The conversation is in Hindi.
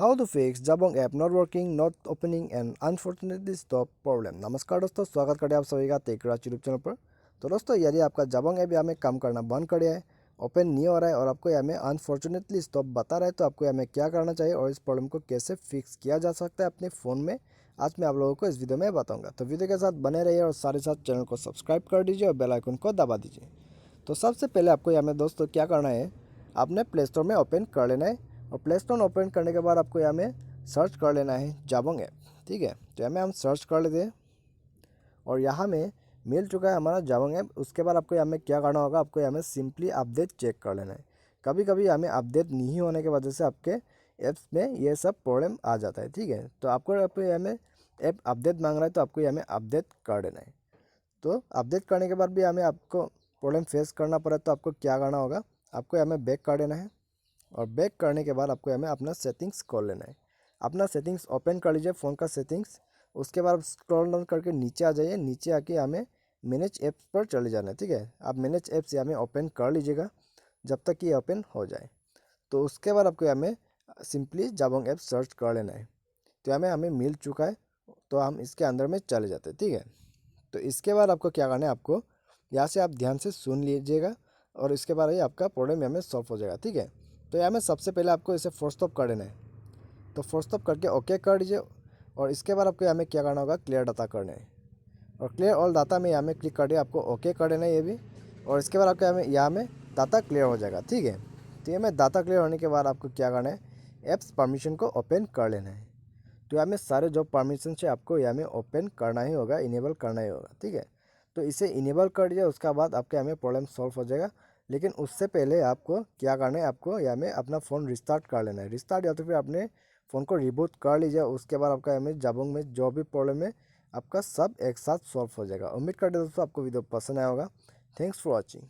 How to fix Jabong app not working, not opening and unfortunately stop problem। नमस्कार दोस्तों, स्वागत करते हैं आप सभी का टेकराज यूट्यूब चैनल पर। तो दोस्तों, यदि आपका जबोंग ऐप यहाँ में काम करना बंद कर दिया है, ओपन नहीं हो रहा है और आपको यहाँ में अनफॉर्चुनेटली स्टॉप बता रहा है, तो आपको यहाँ में क्या करना चाहिए और इस प्रॉब्लम को कैसे फिक्स किया जा सकता है अपने फ़ोन में, आज मैं आप लोगों को इस वीडियो में बताऊँगा। तो वीडियो के साथ बने रहिए और साथ ही साथ चैनल को सब्सक्राइब कर दीजिए और बेल आइकन को दबा दीजिए। तो सबसे पहले आपको यहाँ में दोस्तों क्या करना है, आपने प्ले स्टोर में ओपन कर लेना है और प्ले स्टोर ओपन करने के बाद आपको यहाँ में सर्च कर लेना है जाबोंग ऐप। ठीक है, तो यहाँ में हम सर्च कर लेते हैं और यहाँ में मिल चुका है हमारा जाबोंग ऐप। उसके बाद आपको यहाँ में क्या करना होगा, आपको यहाँ में सिंपली अपडेट चेक कर लेना है। कभी कभी यहाँ में अपडेट नहीं होने की वजह से आपके ऐप्स में ये सब प्रॉब्लम आ जाता है। ठीक है, तो आपको यहाँ में ऐप अपडेट मांग रहा है, तो आपको यहाँ में अपडेट कर देना है। तो अपडेट करने के बाद भी हमें आपको प्रॉब्लम फेस करना पड़े, तो आपको क्या करना होगा, आपको यहाँ में बैक कर देना है और बैक करने के बाद आपको यहाँ में अपना सेटिंग्स खोल लेना है। अपना सेटिंग्स ओपन कर लीजिए, फ़ोन का सेटिंग्स। उसके बाद स्क्रॉल डाउन करके नीचे आ जाइए, नीचे आके हमें मैनेज ऐप्स पर चले जाना है। ठीक है, आप मैनेज ऐप्स यहाँ में ओपन कर लीजिएगा जब तक कि ओपन हो जाए। तो उसके बाद आपको यहाँ में सिंपली जाबोंग ऐप सर्च कर लेना है। तो यहाँ में हमें मिल चुका है, तो हम इसके अंदर में चले जाते हैं। ठीक है, तो इसके बाद आपको क्या करना है, आपको यहाँ से आप ध्यान से सुन लीजिएगा और इसके बाद ही आपका प्रॉब्लम यहाँ में सॉल्व हो जाएगा। ठीक है, तो यहाँ में सबसे पहले आपको इसे फोर्स स्टॉप कर देना है। तो फोर्स स्टॉप करके ओके कर दीजिए और इसके बाद आपको यहाँ में क्या करना होगा, क्लियर डाटा करना है और क्लियर ऑल डाटा में यहाँ में क्लिक कर दिए, आपको ओके कर देना है ये भी। और इसके बाद आपको यहाँ में डाटा क्लियर हो जाएगा। ठीक है, तो ये में डाटा क्लियर होने के बाद आपको क्या करना है, ऐप्स परमिशन को ओपन कर लेना है। तो यहाँ में सारे जो परमिशन है आपको यहाँ में ओपन करना ही होगा, इनेबल करना ही होगा। ठीक है, तो इसे इनेबल कर दिया, उसके बाद आपके यहाँ में प्रॉब्लम सॉल्व हो जाएगा। लेकिन उससे पहले आपको क्या करना है, आपको यहाँ में अपना फ़ोन रिस्टार्ट कर लेना है। रिस्टार्ट या तो फिर अपने फ़ोन को रिबूट कर लीजिए। उसके बाद आपका यहाँ में जाबोंग में जो भी प्रॉब्लम है आपका सब एक साथ सॉल्व हो जाएगा। उम्मीद करते दोस्तों आपको वीडियो पसंद आया होगा। Thanks for watching.